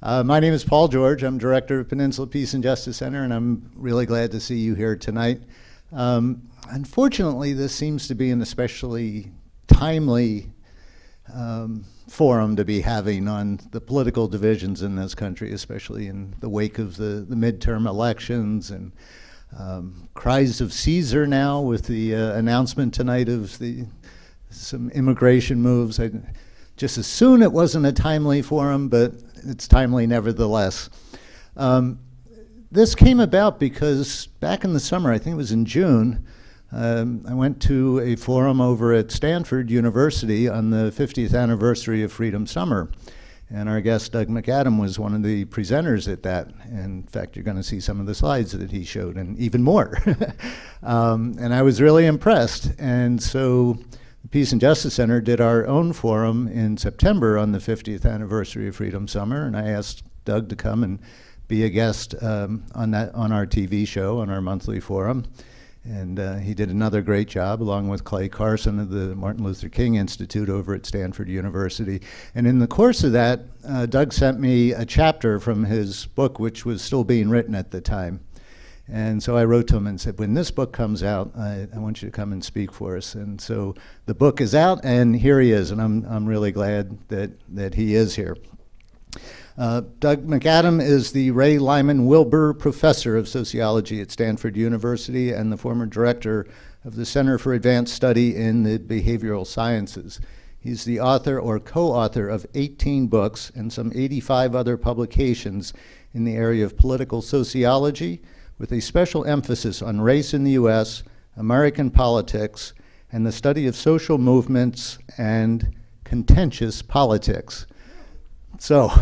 My name is Paul George. I'm director of Peninsula Peace and Justice Center, and I'm really glad to see you here tonight. Unfortunately, this seems to be an especially timely forum to be having on the political divisions in this country, especially in the wake of the midterm elections and cries of Caesar now with the announcement tonight of some immigration moves. Just as soon it wasn't a timely forum, but it's timely nevertheless. This came about because back in the summer, I think it was in June, I went to a forum over at Stanford University on the 50th anniversary of Freedom Summer. And our guest, Doug McADAM, was one of the presenters at that. In fact, you're going to see some of the slides that he showed, and even more. And I was really impressed. And so the Peace and Justice Center did our own forum in September on the 50th anniversary of Freedom Summer. And I asked Doug to come and be a guest on our TV show, on our monthly forum. And he did another great job, along with Clay Carson of the Martin Luther King Institute over at Stanford University. And in the course of that, Doug sent me a chapter from his book, which was still being written at the time. And so I wrote to him and said, when this book comes out, I want you to come and speak for us. And so the book is out, and here he is. And I'm really glad that he is here. Doug McADAM is the Ray Lyman Wilbur Professor of Sociology at Stanford University and the former director of the Center for Advanced Study in the Behavioral Sciences. He's the author or co-author of 18 books and some 85 other publications in the area of political sociology, with a special emphasis on race in the US, American politics, and the study of social movements and contentious politics. So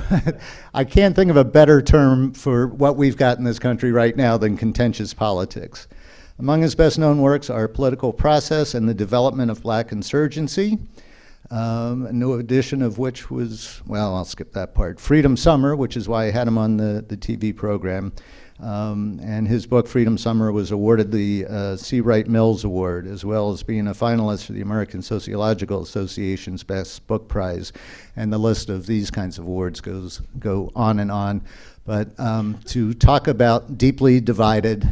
I can't think of a better term for what we've got in this country right now than contentious politics. Among his best known works are Political Process and the Development of Black Insurgency, a new edition of which was, well, I'll skip that part, Freedom Summer, which is why I had him on the TV program. And his book, Freedom Summer, was awarded the C. Wright Mills Award, as well as being a finalist for the American Sociological Association's Best Book Prize. And the list of these kinds of awards go on and on. But to talk about Deeply Divided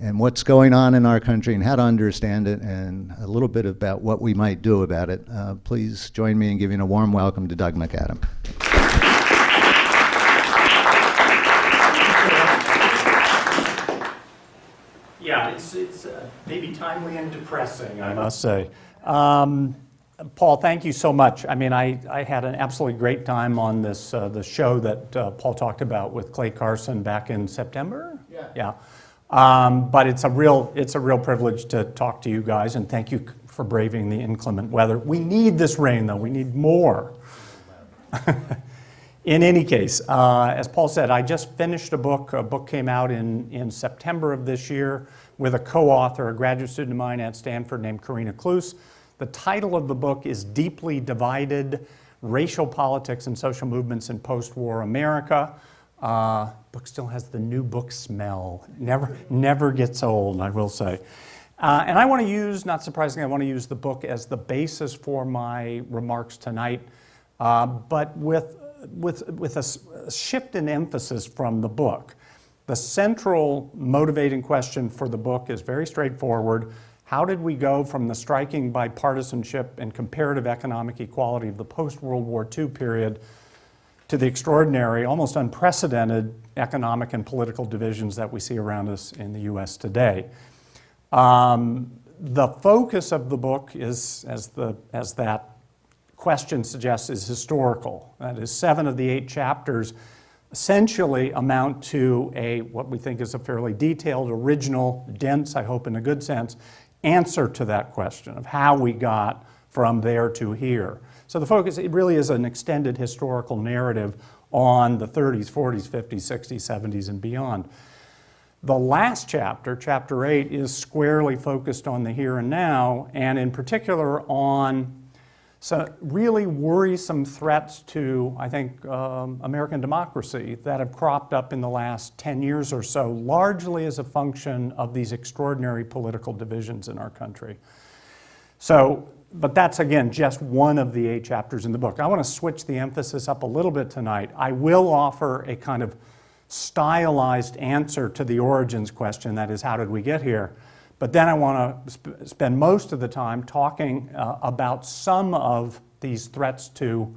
and what's going on in our country and how to understand it, and a little bit about what we might do about it, please join me in giving a warm welcome to Doug McADAM. Yeah, it's maybe timely and depressing, I must say. Paul, thank you so much. I mean, I had an absolutely great time on this the show that Paul talked about with Clay Carson back in September. Yeah. But it's a real privilege to talk to you guys, and thank you for braving the inclement weather. We need this rain, though. We need more. In any case, as Paul said, I just finished a book. A book came out in September of this year with a co-author, a graduate student of mine at Stanford named Karina Kloos. The title of the book is Deeply Divided: Racial Politics and Social Movements in Post-War America. Book still has the new book smell. Never gets old, I will say. And I want to use, not surprisingly, I want to use the book as the basis for my remarks tonight, but with a shift in emphasis from the book. The central motivating question for the book is very straightforward. How did we go from the striking bipartisanship and comparative economic equality of the post-World War II period to the extraordinary, almost unprecedented economic and political divisions that we see around us in the US today? The focus of the book is, as that question suggests, is historical. That is, 7 of the 8 chapters essentially amount to what we think is a fairly detailed, original, dense, I hope in a good sense, answer to that question of how we got from there to here. So the focus, it really is an extended historical narrative on the 30s, 40s, 50s, 60s, 70s, and beyond. The last chapter, chapter 8, is squarely focused on the here and now, and in particular on some really worrisome threats to, I think, American democracy that have cropped up in the last 10 years or so, largely as a function of these extraordinary political divisions in our country. So But that's, again, just one of the 8 chapters in the book. I want to switch the emphasis up a little bit tonight. I will offer a kind of stylized answer to the origins question, that is, how did we get here? But then I want to spend most of the time talking about some of these threats to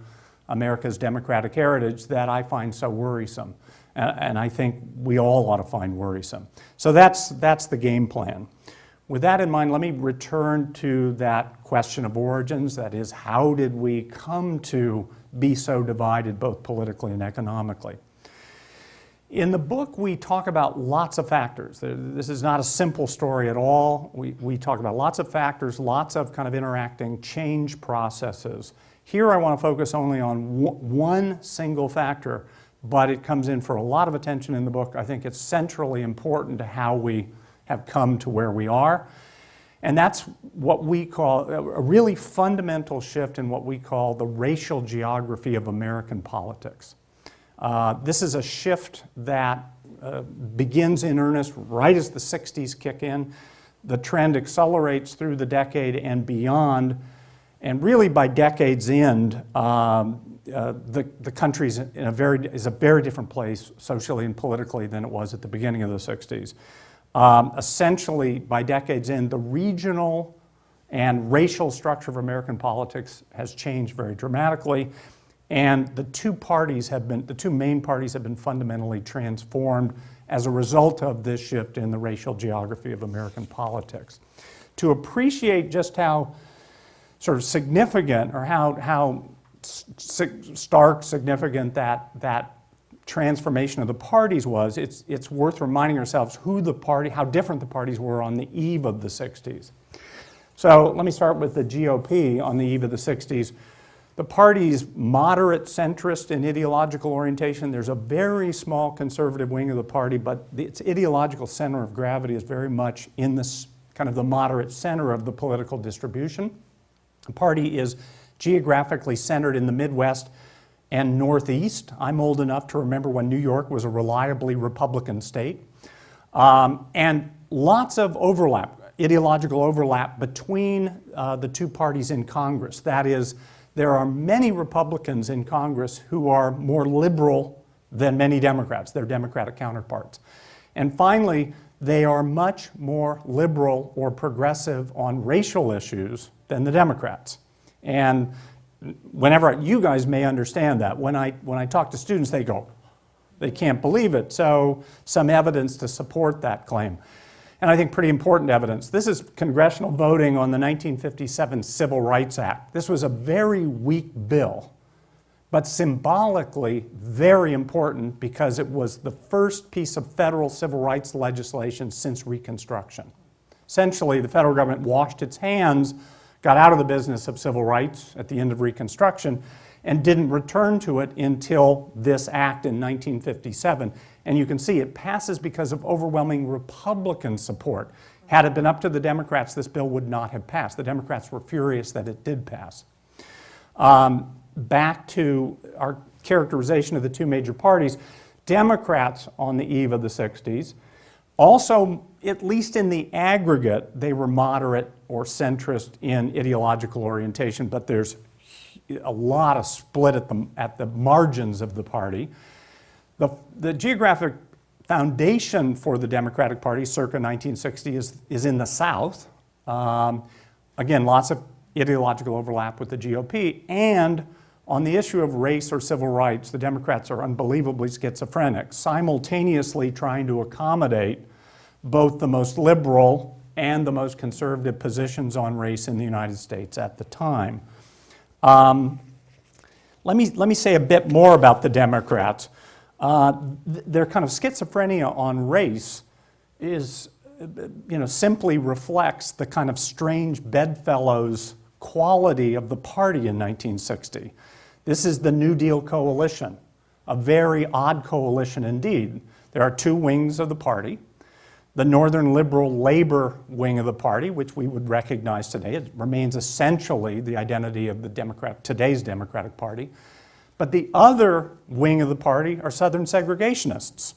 America's democratic heritage that I find so worrisome, and I think we all ought to find worrisome. So that's the game plan. With that in mind, let me return to that question of origins, that is, how did we come to be so divided both politically and economically? In the book, we talk about lots of factors. This is not a simple story at all. We talk about lots of factors, lots of kind of interacting change processes. Here I want to focus only on one single factor, but it comes in for a lot of attention in the book. I think it's centrally important to how we have come to where we are. And that's what we call a really fundamental shift in what we call the racial geography of American politics. This is a shift that begins in earnest right as the 60s kick in. The trend accelerates through the decade and beyond. And really by decade's end, the country is a very different place socially and politically than it was at the beginning of the 60s. Essentially, by decade's end, the regional and racial structure of American politics has changed very dramatically, and the two main parties have been fundamentally transformed as a result of this shift in the racial geography of American politics. To appreciate just how sort of significant, or how stark significant that transformation of the parties was, it's worth reminding ourselves how different the parties were on the eve of the 60s. So let me start with the GOP on the eve of the 60s. The party's moderate centrist in ideological orientation. There's a very small conservative wing of the party, but its ideological center of gravity is very much in this kind of the moderate center of the political distribution. The party is geographically centered in the Midwest and Northeast. I'm old enough to remember when New York was a reliably Republican state. And lots of overlap, ideological overlap between the two parties in Congress. That is, there are many Republicans in Congress who are more liberal than many Democrats, their Democratic counterparts. And finally, they are much more liberal or progressive on racial issues than the Democrats. And whenever you guys may understand that, when I talk to students, they can't believe it. So some evidence to support that claim. And I think pretty important evidence. This is congressional voting on the 1957 Civil Rights Act. This was a very weak bill, but symbolically very important because it was the first piece of federal civil rights legislation since Reconstruction. Essentially, the federal government washed its hands, got out of the business of civil rights at the end of Reconstruction, and didn't return to it until this act in 1957. And you can see it passes because of overwhelming Republican support. Had it been up to the Democrats, this bill would not have passed. The Democrats were furious that it did pass. Back to our characterization of the two major parties, Democrats on the eve of the 60s, also, at least in the aggregate, they were moderate or centrist in ideological orientation, but there's a lot of split at the margins of the party. The geographic foundation for the Democratic Party circa 1960 is in the South. Again, lots of ideological overlap with the GOP. And on the issue of race or civil rights, the Democrats are unbelievably schizophrenic, simultaneously trying to accommodate both the most liberal and the most conservative positions on race in the United States at the time. Let me say a bit more about the Democrats. Their kind of schizophrenia on race is, simply reflects the kind of strange bedfellows quality of the party in 1960. This is the New Deal coalition, a very odd coalition indeed. There are two wings of the party. The Northern Liberal Labor wing of the party, which we would recognize today, it remains essentially the identity of today's Democratic Party. But the other wing of the party are Southern segregationists.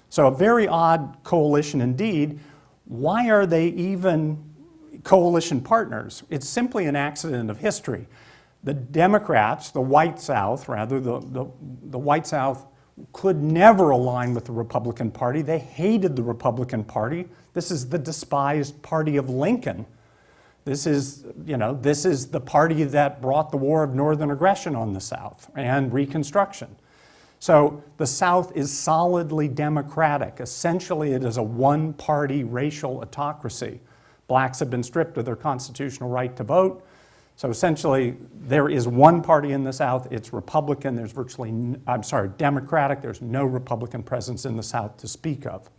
So a very odd coalition indeed. Why are they even coalition partners. It's simply an accident of history. The Democrats, the white South, rather, the white South could never align with the Republican Party. They hated the Republican Party. This is the despised party of Lincoln. This is the party that brought the War of Northern Aggression on the South and Reconstruction. So the South is solidly Democratic. Essentially, it is a one-party racial autocracy. Blacks have been stripped of their constitutional right to vote. So essentially, there is one party in the South. It's Republican. There's Democratic. There's no Republican presence in the South to speak of.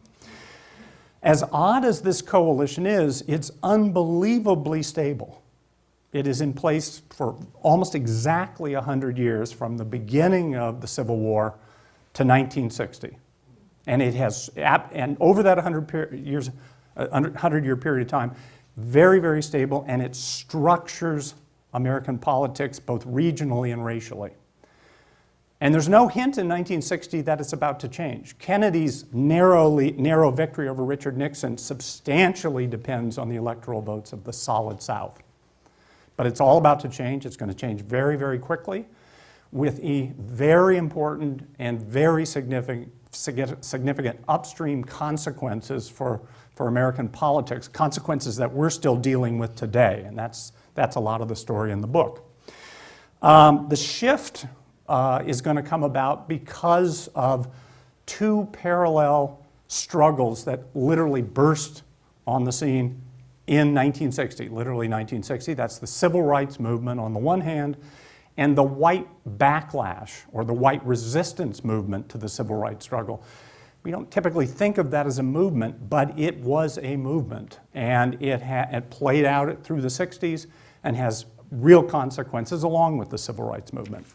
As odd as this coalition is, it's unbelievably stable. It is in place for almost exactly 100 years, from the beginning of the Civil War to 1960. And it has, and over that 100-year period of time, very, very stable, and it structures American politics both regionally and racially. And there's no hint in 1960 that it's about to change. Kennedy's narrow victory over Richard Nixon substantially depends on the electoral votes of the solid South. But it's all about to change. It's going to change very, very quickly, with very important and very significant upstream consequences for American politics, consequences that we're still dealing with today. And that's a lot of the story in the book. The shift is going to come about because of two parallel struggles that literally burst on the scene in 1960, literally 1960. That's the civil rights movement on the one hand, and the white backlash, or the white resistance movement to the civil rights struggle. We don't typically think of that as a movement, but it was a movement, and it played out through the 60s and has real consequences along with the civil rights movement.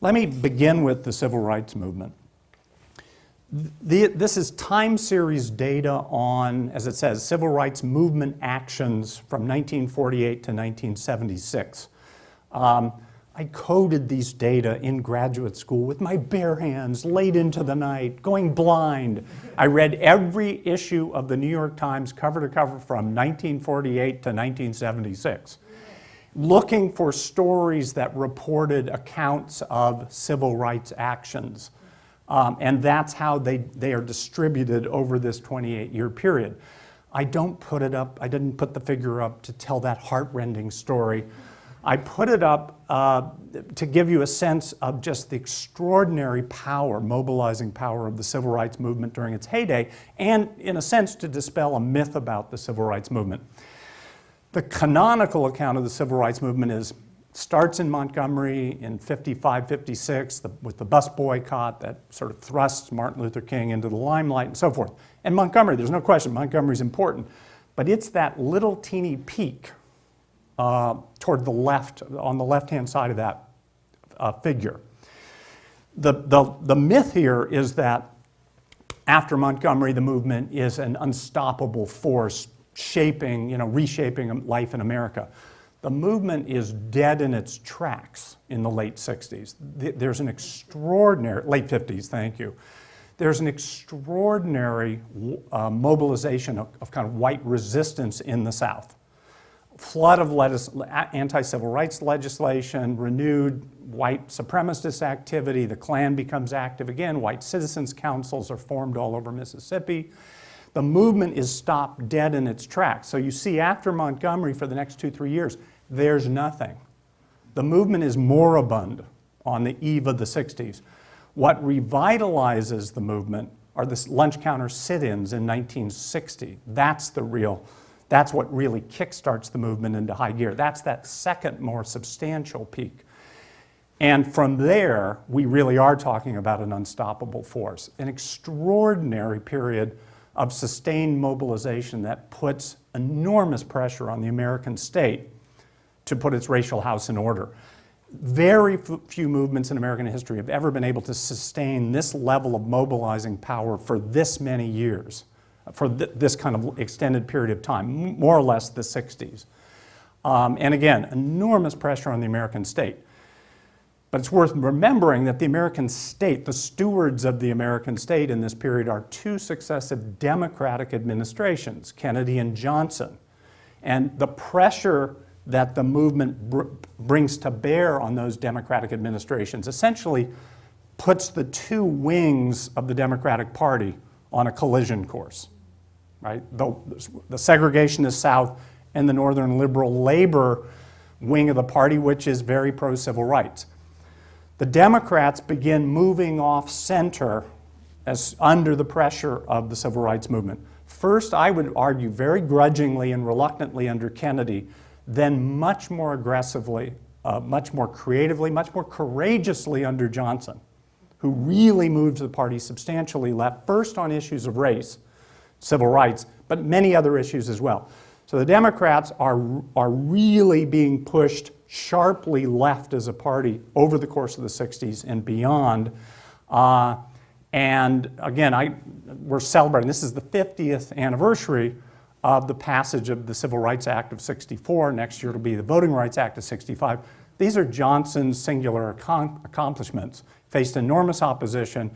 Let me begin with the civil rights movement. This is time series data on, as it says, civil rights movement actions from 1948 to 1976. I coded these data in graduate school with my bare hands, late into the night, going blind. I read every issue of the New York Times cover to cover from 1948 to 1976, looking for stories that reported accounts of civil rights actions. And that's how they are distributed over this 28-year period. I didn't put the figure up to tell that heart-rending story. I put it up to give you a sense of just the extraordinary power, mobilizing power of the civil rights movement during its heyday, and in a sense to dispel a myth about the civil rights movement. The canonical account of the civil rights movement starts in Montgomery in 55, 56, with the bus boycott that sort of thrusts Martin Luther King into the limelight and so forth. And Montgomery, there's no question, Montgomery's important, but it's that little teeny peak toward the left, on the left-hand side of that figure. The myth here is that after Montgomery, the movement is an unstoppable force reshaping life in America. The movement is dead in its tracks in the late 60s. There's an extraordinary, late 50s, thank you. There's an extraordinary mobilization of kind of white resistance in the South. Flood of anti-civil rights legislation, renewed white supremacist activity, the Klan becomes active again, white citizens' councils are formed all over Mississippi. The movement is stopped dead in its tracks. So you see after Montgomery for the next 2-3 years, there's nothing. The movement is moribund on the eve of the 60s. What revitalizes the movement are the lunch counter sit-ins in 1960. That's what really kickstarts the movement into high gear. That's that second more substantial peak. And from there, we really are talking about an unstoppable force, an extraordinary period of sustained mobilization that puts enormous pressure on the American state to put its racial house in order. Very few movements in American history have ever been able to sustain this level of mobilizing power for this many years, for this kind of extended period of time, more or less the 60s. And again, enormous pressure on the American state. But it's worth remembering that the American state, the stewards of the American state in this period, are two successive Democratic administrations, Kennedy and Johnson. And the pressure that the movement brings to bear on those Democratic administrations essentially puts the two wings of the Democratic Party on a collision course, right? The segregationist South and the Northern liberal labor wing of the party, which is very pro-civil rights. The Democrats begin moving off center as under the pressure of the civil rights movement. First, I would argue very grudgingly and reluctantly under Kennedy, then much more aggressively, much more creatively, much more courageously under Johnson, who really moved the party substantially left, first on issues of race, civil rights, but many other issues as well. So the Democrats are really being pushed sharply left as a party over the course of the 60s and beyond. And again, we're celebrating, this is the 50th anniversary of the passage of the Civil Rights Act of 64. Next year it'll be the Voting Rights Act of 65. These are Johnson's singular accomplishments. Faced enormous opposition.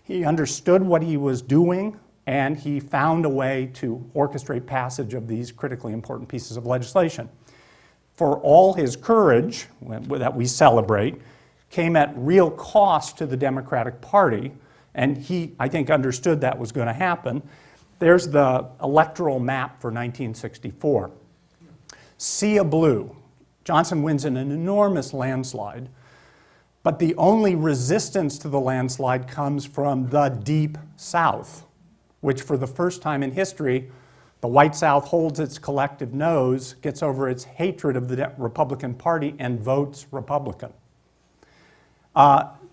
He understood what he was doing, and he found a way to orchestrate passage of these critically important pieces of legislation. For all his courage that we celebrate came at real cost to the Democratic Party, and he, I think, understood that was going to happen. There's the electoral map for 1964. Sea of blue. Johnson wins in an enormous landslide, but the only resistance to the landslide comes from the deep South, which for the first time in history, the white South holds its collective nose, gets over its hatred of the Republican Party, and votes Republican.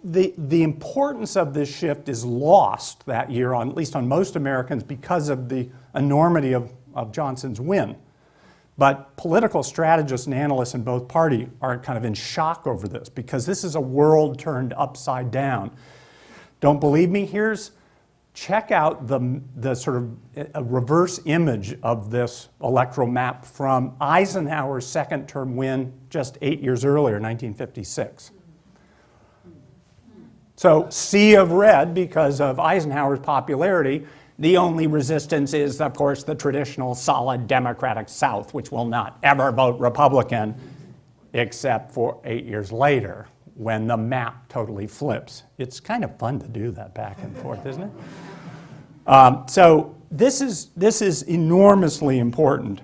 The importance of this shift is lost that year, at least on most Americans, because of the enormity of Johnson's win. But political strategists and analysts in both parties are kind of in shock over this, because this is a world turned upside down. Don't believe me? Check out the sort of a reverse image of this electoral map from Eisenhower's second-term win just 8 years earlier, 1956. So, sea of red because of Eisenhower's popularity. The only resistance is, of course, the traditional solid Democratic South, which will not ever vote Republican, except for 8 years later, when the map totally flips. It's kind of fun to do that back and forth, isn't it? So this is enormously important.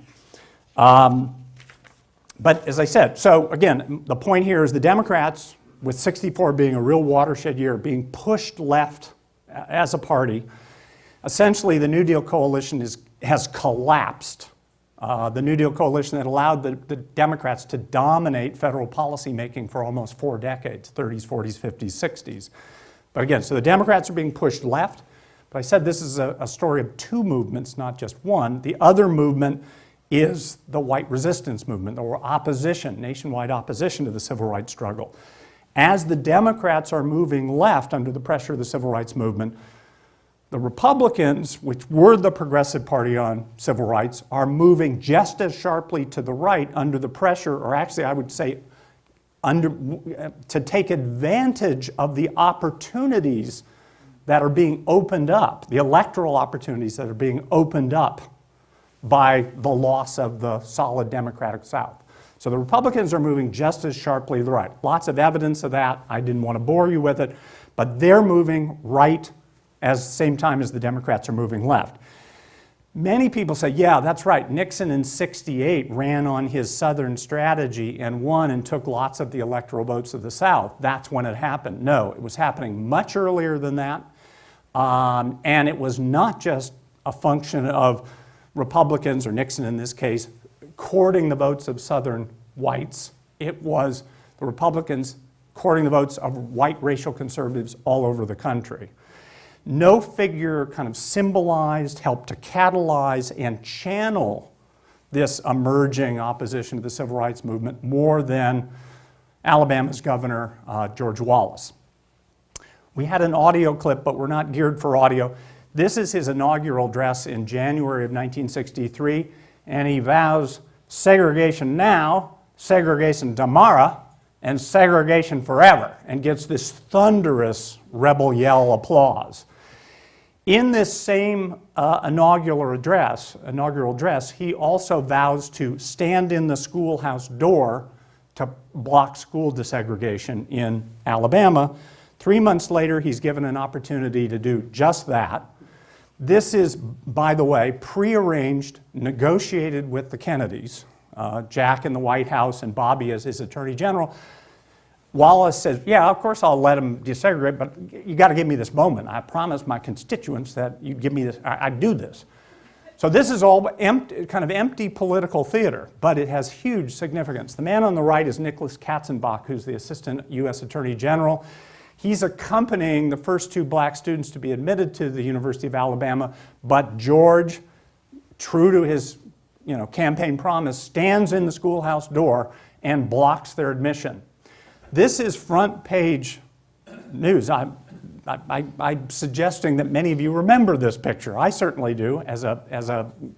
But as I said, so again, the point here is the Democrats, with 64 being a real watershed year, being pushed left as a party. Essentially, the New Deal coalition has collapsed. The New Deal coalition that allowed the Democrats to dominate federal policymaking for almost 4 decades, 30s, 40s, 50s, 60s. But again, so the Democrats are being pushed left. But I said this is a story of two movements, not just one. The other movement is the white resistance movement, or opposition, nationwide opposition to the civil rights struggle. As the Democrats are moving left under the pressure of the civil rights movement, the Republicans, which were the progressive party on civil rights, are moving just as sharply to the right under the pressure, or actually I would say to take advantage of the opportunities that are being opened up, the electoral opportunities that are being opened up by the loss of the solid Democratic South. So the Republicans are moving just as sharply to the right. Lots of evidence of that. I didn't want to bore you with it, but they're moving right at the same time as the Democrats are moving left. Many people say, yeah, that's right. Nixon in '68 ran on his Southern strategy and won and took lots of the electoral votes of the South. That's when it happened. No, it was happening much earlier than that. And it was not just a function of Republicans, or Nixon in this case, courting the votes of Southern whites. It was the Republicans courting the votes of white racial conservatives all over the country. No figure kind of symbolized, helped to catalyze and channel this emerging opposition to the civil rights movement more than Alabama's governor, George Wallace. We had an audio clip, but we're not geared for audio. This is his inaugural address in January of 1963, and he vows segregation now, segregation tomorrow, and segregation forever, and gets this thunderous rebel yell applause. In this same inaugural address, he also vows to stand in the schoolhouse door to block school desegregation in Alabama. 3 months later, he's given an opportunity to do just that. This is, by the way, prearranged, negotiated with the Kennedys, Jack in the White House and Bobby as his Attorney General. Wallace says, yeah, of course I'll let them desegregate, but you got to give me this moment. I promised my constituents that you'd give me this, I'd do this. So this is all empty, kind of empty political theater, but it has huge significance. The man on the right is Nicholas Katzenbach, who's the Assistant U.S. Attorney General. He's accompanying the first 2 black students to be admitted to the University of Alabama, but George, true to his campaign promise, stands in the schoolhouse door and blocks their admission. This is front page news. I'm suggesting that many of you remember this picture. I certainly do,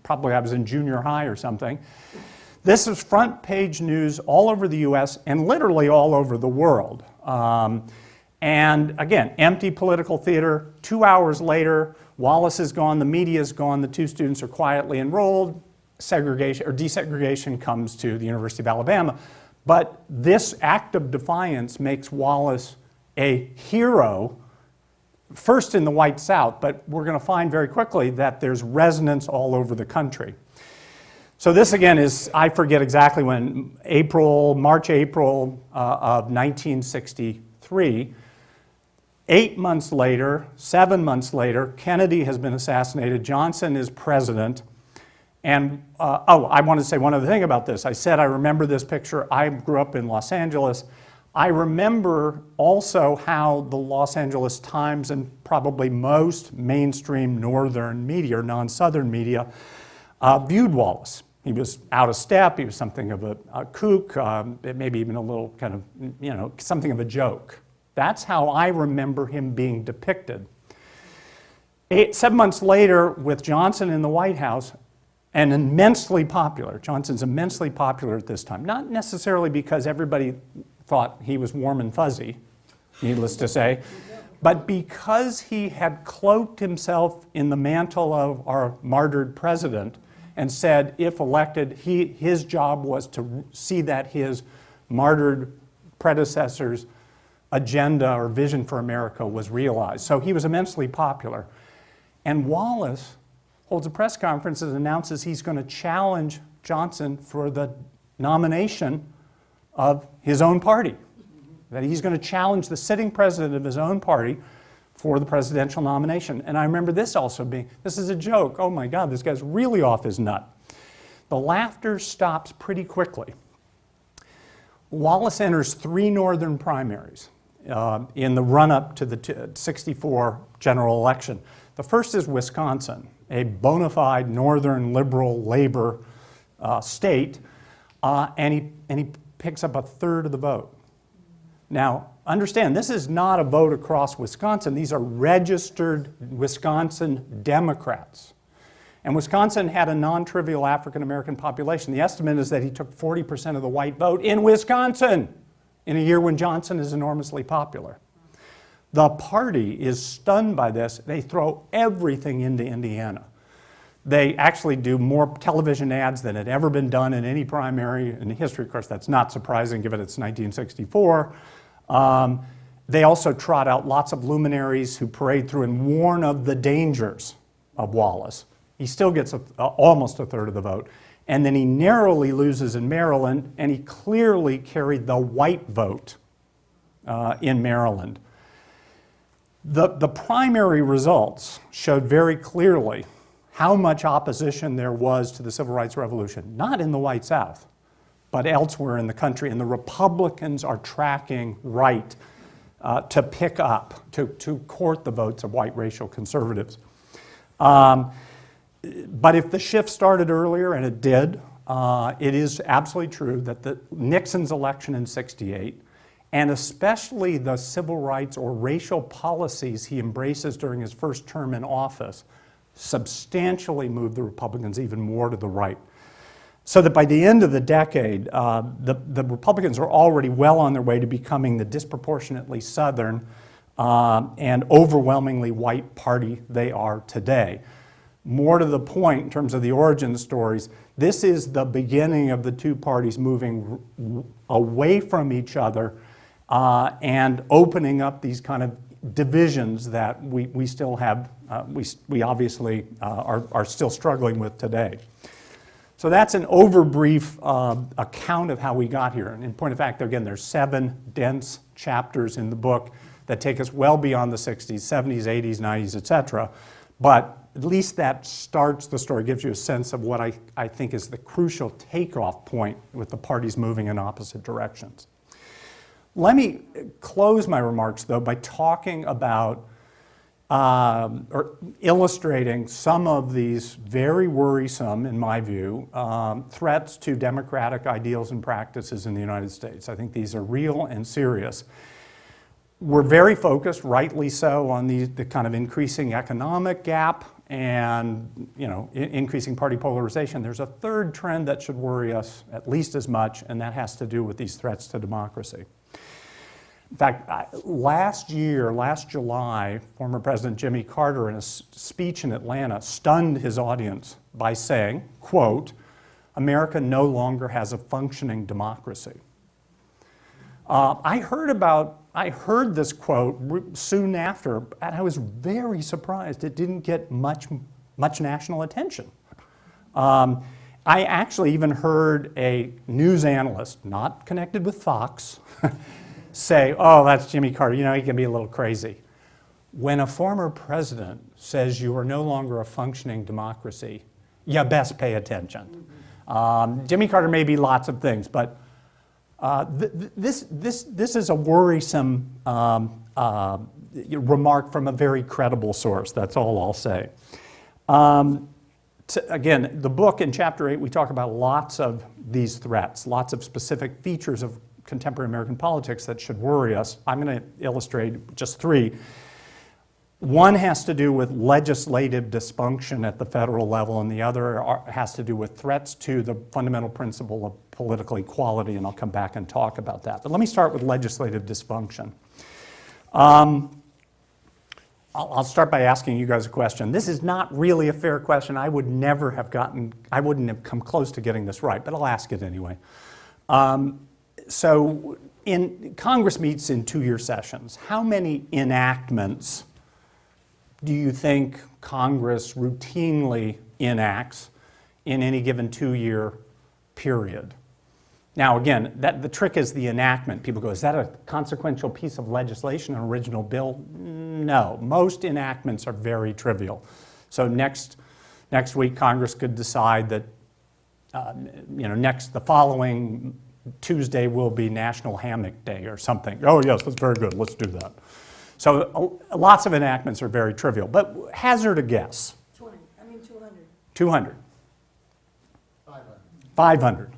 probably I was in junior high or something. This is front page news all over the US and literally all over the world. And again, empty political theater. 2 hours later, Wallace is gone, the media is gone, the 2 students are quietly enrolled, segregation or desegregation comes to the University of Alabama. But this act of defiance makes Wallace a hero, first in the white South, but we're going to find very quickly that there's resonance all over the country. So this again is, I forget exactly when, March, April of 1963. 8 months later, 7 months later, Kennedy has been assassinated, Johnson is president. And, I want to say one other thing about this. I said I remember this picture. I grew up in Los Angeles. I remember also how the Los Angeles Times and probably most mainstream northern media or non-southern media viewed Wallace. He was out of step. He was something of a kook, maybe even a little kind of, something of a joke. That's how I remember him being depicted. 7 months later, with Johnson in the White House, and immensely popular. Johnson's immensely popular at this time. Not necessarily because everybody thought he was warm and fuzzy, needless to say, but because he had cloaked himself in the mantle of our martyred president and said, if elected, his job was to see that his martyred predecessor's agenda or vision for America was realized. So he was immensely popular. And Wallace holds a press conference and announces he's going to challenge Johnson for the nomination of his own party. That he's going to challenge the sitting president of his own party for the presidential nomination. And I remember this also being, this is a joke. Oh my God, this guy's really off his nut. The laughter stops pretty quickly. Wallace enters 3 northern primaries in the run-up to the 64 general election. The first is Wisconsin, a bona fide northern liberal labor state, and he picks up 1/3 of the vote. Now, understand, this is not a vote across Wisconsin. These are registered Wisconsin Democrats. And Wisconsin had a non-trivial African-American population. The estimate is that he took 40% of the white vote in Wisconsin in a year when Johnson is enormously popular. The party is stunned by this. They throw everything into Indiana. They actually do more television ads than had ever been done in any primary in history. Of course, that's not surprising given it's 1964. They also trot out lots of luminaries who parade through and warn of the dangers of Wallace. He still gets almost 1/3 of the vote. And then he narrowly loses in Maryland, and he clearly carried the white vote in Maryland. The primary results showed very clearly how much opposition there was to the Civil Rights Revolution, not in the white South, but elsewhere in the country. And the Republicans are tracking right to pick up, to court the votes of white racial conservatives. But if the shift started earlier, and it did, it is absolutely true that Nixon's election in '68, and especially the civil rights or racial policies he embraces during his first term in office, substantially moved the Republicans even more to the right. So that by the end of the decade, the Republicans are already well on their way to becoming the disproportionately Southern and overwhelmingly white party they are today. More to the point, in terms of the origin stories, this is the beginning of the two parties moving away from each other and opening up these kind of divisions that we still have, we obviously are still struggling with today. So that's an overbrief account of how we got here. And in point of fact, again, there's 7 dense chapters in the book that take us well beyond the 60s, 70s, 80s, 90s, et cetera. But at least that starts the story, gives you a sense of what I think is the crucial takeoff point with the parties moving in opposite directions. Let me close my remarks, though, by talking about or illustrating some of these very worrisome, in my view, threats to democratic ideals and practices in the United States. I think these are real and serious. We're very focused, rightly so, on the kind of increasing economic gap and increasing party polarization. There's a third trend that should worry us at least as much, and that has to do with these threats to democracy. In fact, last July, former President Jimmy Carter, in a speech in Atlanta, stunned his audience by saying, quote, "America no longer has a functioning democracy." I heard this quote soon after, and I was very surprised it didn't get much national attention. I actually even heard a news analyst, not connected with Fox, say, "Oh, that's Jimmy Carter, he can be a little crazy." When a former president says you are no longer a functioning democracy, you best pay attention. Jimmy Carter may be lots of things, but this is a worrisome remark from a very credible source. That's all I'll say. Again, the book in Chapter 8, we talk about lots of these threats, lots of specific features of contemporary American politics that should worry us. I'm going to illustrate just 3. One has to do with legislative dysfunction at the federal level, and the other has to do with threats to the fundamental principle of political equality, and I'll come back and talk about that. But let me start with legislative dysfunction. I'll start by asking you guys a question. This is not really a fair question. I wouldn't have come close to getting this right, but I'll ask it anyway. So Congress meets in 2-year sessions. How many enactments do you think Congress routinely enacts in any given 2-year period? Now, again, the trick is the enactment. People go, is that a consequential piece of legislation, an original bill? No, most enactments are very trivial. So next week, Congress could decide that the following Tuesday will be National Hammock Day or something. Oh yes, that's very good, let's do that. So lots of enactments are very trivial, but hazard a guess. 200. 200. 500. 500.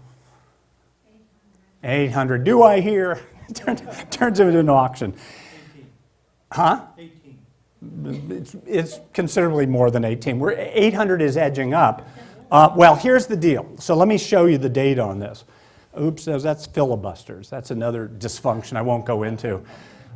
800. Do I hear? Turns into an auction. 18. Huh? 18. It's considerably more than 18. 800 is edging up. Well, here's the deal. So let me show you the data on this. Oops, that's filibusters. That's another dysfunction I won't go into.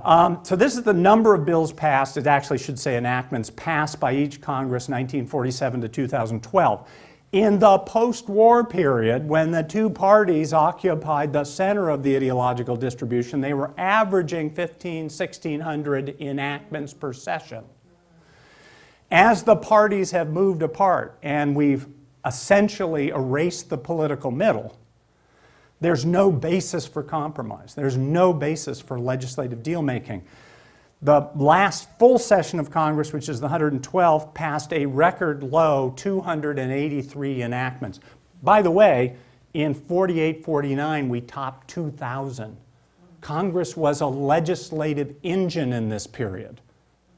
So this is the number of bills passed. It actually should say enactments passed by each Congress 1947 to 2012. In the post-war period, when the two parties occupied the center of the ideological distribution, they were averaging 1,600 enactments per session. As the parties have moved apart and we've essentially erased the political middle, there's no basis for compromise. There's no basis for legislative deal-making. The last full session of Congress, which is the 112th, passed a record low 283 enactments. By the way, in 48-49, we topped 2,000. Congress was a legislative engine in this period.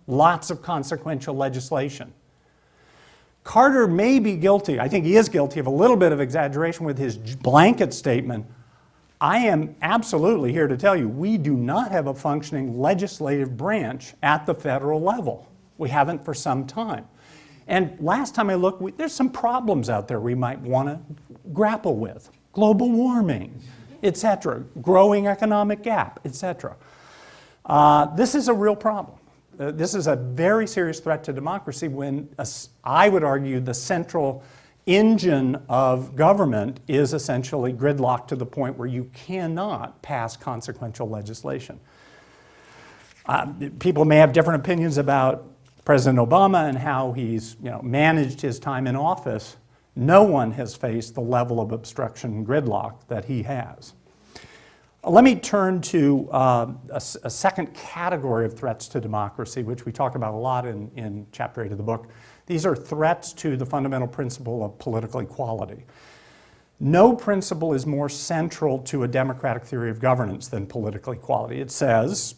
Lots of consequential legislation. Carter may be guilty, I think he is guilty of a little bit of exaggeration with his blanket statement. I am absolutely here to tell you, we do not have a functioning legislative branch at the federal level. We haven't for some time. And last time I looked, there's some problems out there we might want to grapple with. Global warming, etc., growing economic gap, etc. This is a real problem. This is a very serious threat to democracy when, I would argue, the central engine of government is essentially gridlocked to the point where you cannot pass consequential legislation. People may have different opinions about President Obama and how he's managed his time in office. No one has faced the level of obstruction and gridlock that he has. Let me turn to a second category of threats to democracy, which we talk about a lot in Chapter 8 of the book. These are threats to the fundamental principle of political equality. No principle is more central to a democratic theory of governance than political equality. It says,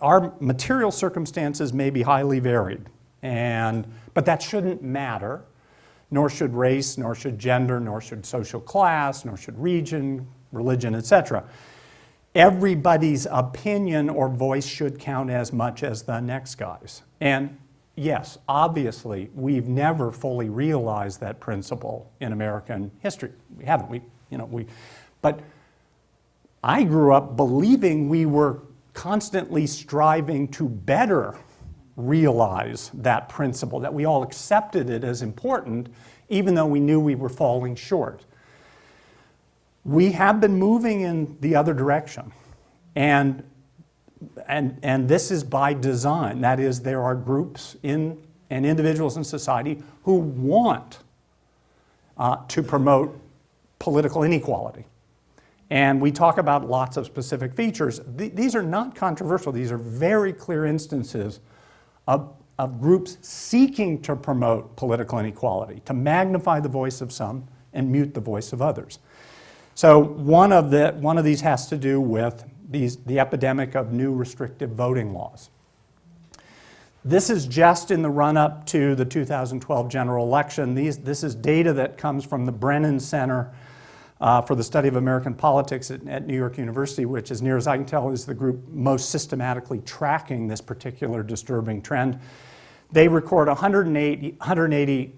our material circumstances may be highly varied, but that shouldn't matter, nor should race, nor should gender, nor should social class, nor should region, religion, etc. Everybody's opinion or voice should count as much as the next guy's. And yes, obviously, we've never fully realized that principle in American history. We haven't. But I grew up believing we were constantly striving to better realize that principle, that we all accepted it as important, even though we knew we were falling short. We have been moving in the other direction, and this is by design. That is, there are groups and individuals in society who want to promote political inequality. And we talk about lots of specific features. These are not controversial. These are very clear instances of groups seeking to promote political inequality, to magnify the voice of some and mute the voice of others. So one of these has to do with the epidemic of new restrictive voting laws. This is just in the run-up to the 2012 general election. This is data that comes from the Brennan Center for the Study of American Politics at New York University, which, as near as I can tell, is the group most systematically tracking this particular disturbing trend. They record 180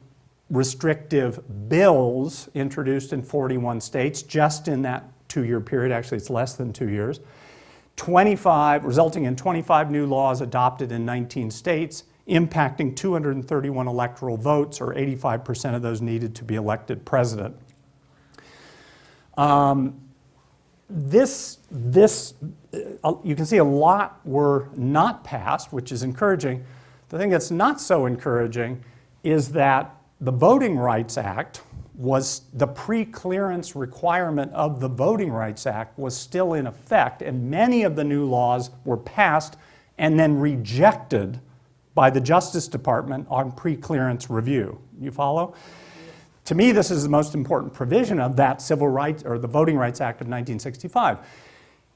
restrictive bills introduced in 41 states just in that 2-year period. Actually, it's less than 2 years. Resulting in 25 new laws adopted in 19 states, impacting 231 electoral votes, or 85% of those needed to be elected president. You can see a lot were not passed, which is encouraging. The thing that's not so encouraging is that the Voting Rights Act was, the pre-clearance requirement of the Voting Rights Act was still in effect, and many of the new laws were passed and then rejected by the Justice Department on pre-clearance review. You follow? To me, this is the most important provision of that Civil Rights, or the Voting Rights Act of 1965.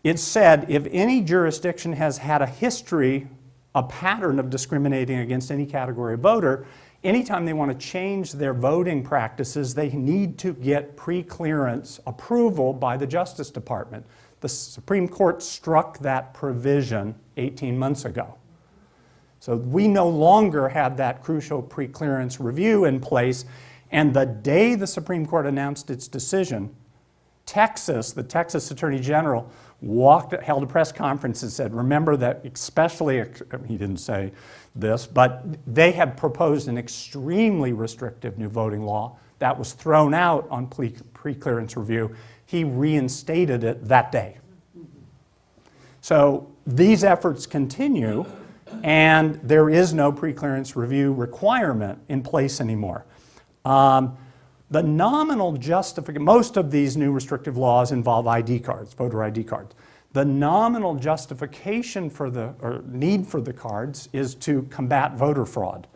It said if any jurisdiction has had a history, a pattern of discriminating against any category of voter, anytime they want to change their voting practices, they need to get pre-clearance approval by the Justice Department. The Supreme Court struck that provision 18 months ago. So we no longer have that crucial pre-clearance review in place. And the day the Supreme Court announced its decision, the Texas Attorney General held a press conference and said, remember that especially, he didn't say this, but they had proposed an extremely restrictive new voting law that was thrown out on pre-clearance review. He reinstated it that day. So these efforts continue, and there is no pre-clearance review requirement in place anymore. The nominal justification, most of these new restrictive laws involve ID cards, voter ID cards. The nominal justification or need for the cards is to combat voter fraud.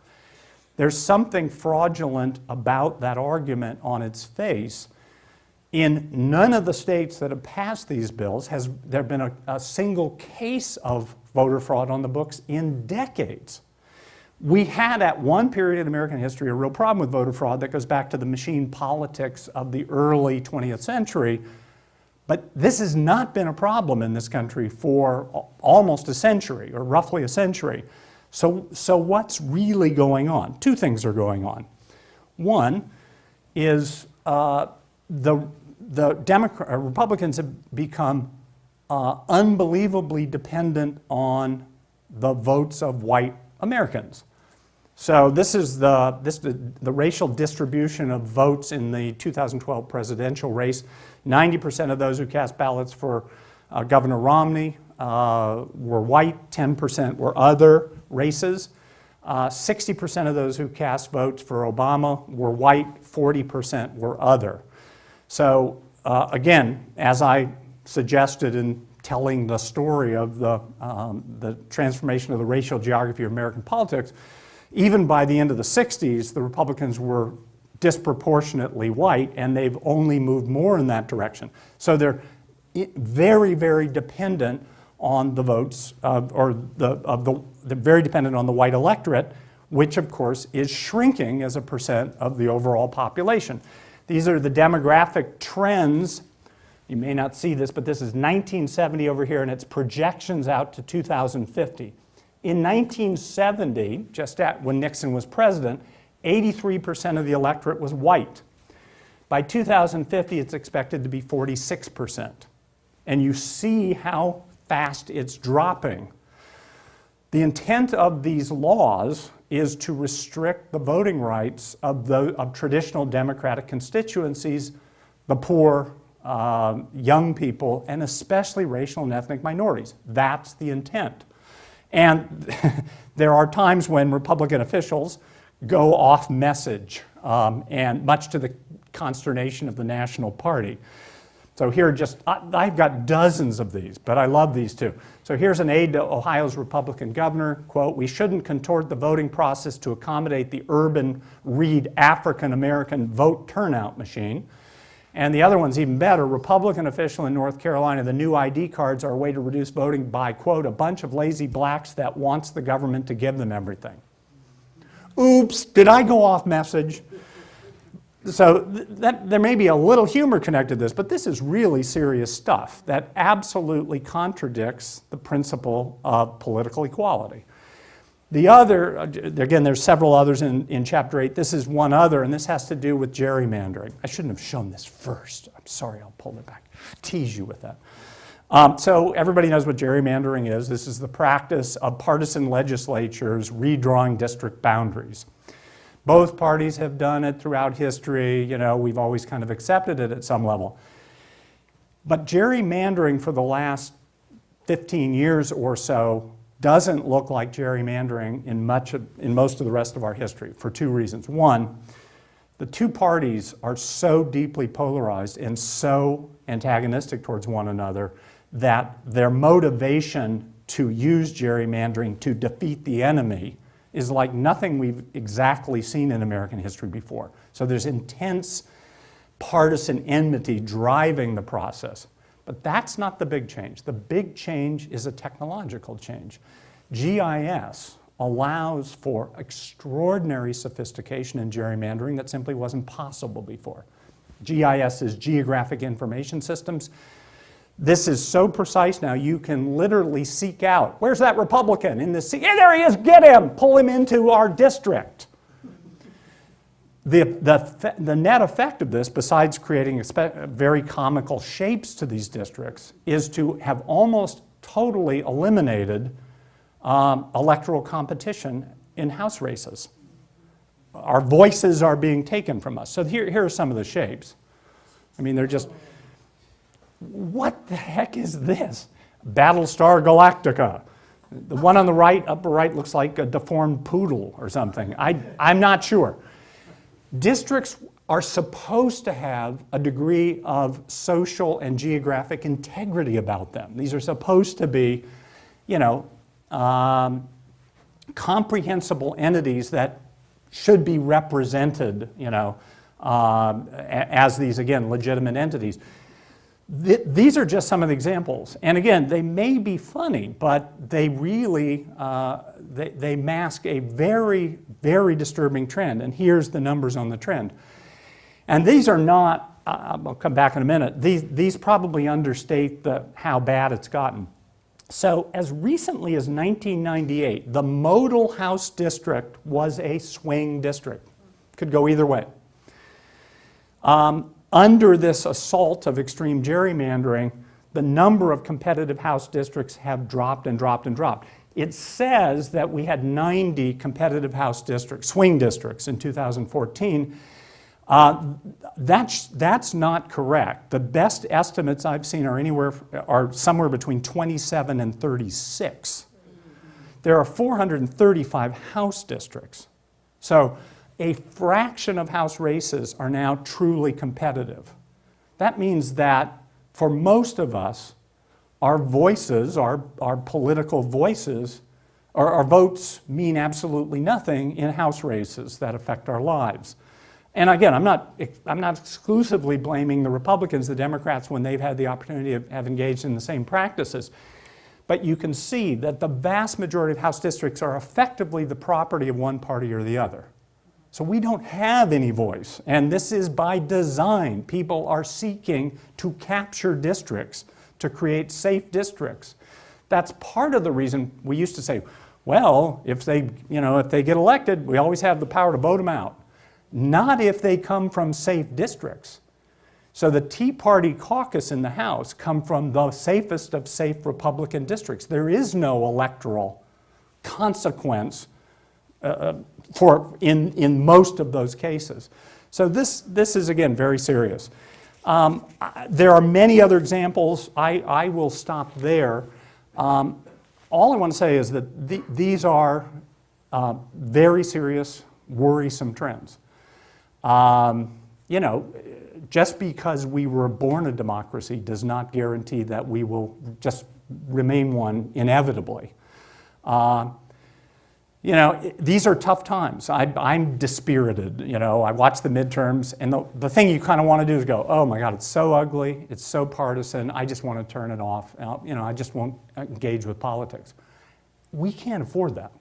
There's something fraudulent about that argument on its face. In none of the states that have passed these bills has there been a single case of voter fraud on the books in decades. We had at one period in American history a real problem with voter fraud that goes back to the machine politics of the early 20th century, but this has not been a problem in this country for almost a century, or roughly a century. So what's really going on? Two things are going on. One is the Republicans have become unbelievably dependent on the votes of white Americans. So this is the racial distribution of votes in the 2012 presidential race. 90% of those who cast ballots for Governor Romney were white, 10% were other races. 60% of those who cast votes for Obama were white, 40% were other. So again, as I suggested in telling the story of the transformation of the racial geography of American politics, even by the end of the 60s, the Republicans were disproportionately white, and they've only moved more in that direction. So they're very, very dependent on the votes, they're very dependent on the white electorate, which of course is shrinking as a percent of the overall population. These are the demographic trends. You may not see this, but this is 1970 over here, and it's projections out to 2050. In 1970, when Nixon was president, 83% of the electorate was white. By 2050, it's expected to be 46%. And you see how fast it's dropping. The intent of these laws is to restrict the voting rights of traditional Democratic constituencies, the poor, young people, and especially racial and ethnic minorities. That's the intent. And there are times when Republican officials go off message, and much to the consternation of the National Party. So here I've got dozens of these, but I love these too. So here's an aide to Ohio's Republican governor, quote, "We shouldn't contort the voting process to accommodate the urban, read African-American vote turnout machine." And the other one's even better. Republican official in North Carolina, "The new ID cards are a way to reduce voting by, quote, a bunch of lazy blacks that wants the government to give them everything." Oops, did I go off message? So there may be a little humor connected to this, but this is really serious stuff that absolutely contradicts the principle of political equality. The other, again, there's several others in Chapter 8. This is one other, and this has to do with gerrymandering. I shouldn't have shown this first. I'm sorry, I'll pull it back. Tease you with that. So everybody knows what gerrymandering is. This is the practice of partisan legislatures redrawing district boundaries. Both parties have done it throughout history. You know, we've always kind of accepted it at some level. But gerrymandering for the last 15 years or so doesn't look like gerrymandering in most of the rest of our history for two reasons. One, the two parties are so deeply polarized and so antagonistic towards one another that their motivation to use gerrymandering to defeat the enemy is like nothing we've exactly seen in American history before. So there's intense partisan enmity driving the process. But that's not the big change. The big change is a technological change. GIS allows for extraordinary sophistication in gerrymandering that simply wasn't possible before. GIS is Geographic Information Systems. This is so precise now, you can literally seek out, where's that Republican in this seat? Yeah, there he is, get him, pull him into our district. The net effect of this, besides creating very comical shapes to these districts, is to have almost totally eliminated electoral competition in House races. Our voices are being taken from us. So here are some of the shapes. I mean, they're just, what the heck is this? Battlestar Galactica. The one on the right, upper right, looks like a deformed poodle or something. I'm not sure. Districts are supposed to have a degree of social and geographic integrity about them. These are supposed to be, you know, comprehensible entities that should be represented, you know, as these, again, legitimate entities. These are just some of the examples. And again, they may be funny, but they really, they mask a very, very disturbing trend. And here's the numbers on the trend. And these are not, I'll come back in a minute, these probably understate how bad it's gotten. So as recently as 1998, the modal House district was a swing district. Could go either way. Under this assault of extreme gerrymandering, the number of competitive House districts have dropped and dropped and dropped. It says that we had 90 competitive House districts, swing districts, in 2014. That's not correct. The best estimates I've seen are somewhere between 27 and 36. There are 435 House districts. So a fraction of House races are now truly competitive. That means that for most of us, our voices, our political voices, our votes mean absolutely nothing in House races that affect our lives. And again, I'm not exclusively blaming the Republicans, the Democrats, when they've had the opportunity to have engaged in the same practices. But you can see that the vast majority of House districts are effectively the property of one party or the other. So we don't have any voice, and this is by design. People are seeking to capture districts, to create safe districts. That's part of the reason we used to say, well, if they get elected, we always have the power to vote them out. Not if they come from safe districts. So the Tea Party caucus in the House come from the safest of safe Republican districts. There is no electoral consequence in most of those cases. So this is, again, very serious. There are many other examples. I will stop there. All I want to say is that these are very serious, worrisome trends. Just because we were born a democracy does not guarantee that we will just remain one inevitably. These are tough times. I'm dispirited. I watch the midterms, and the thing you kind of want to do is go, oh my God, it's so ugly, it's so partisan, I just want to turn it off. I just won't engage with politics. We can't afford that.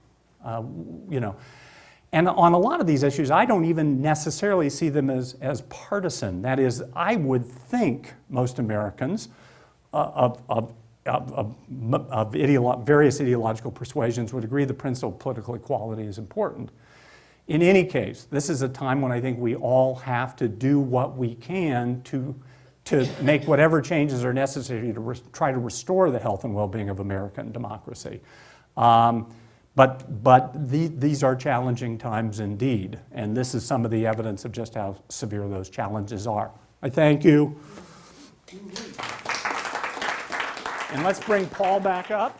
And on a lot of these issues, I don't even necessarily see them as partisan. That is, I would think most Americans of various ideological persuasions would agree the principle of political equality is important. In any case, this is a time when I think we all have to do what we can to make whatever changes are necessary to try to restore the health and well-being of American democracy. But these are challenging times indeed, and this is some of the evidence of just how severe those challenges are. I thank you. And let's bring Paul back up.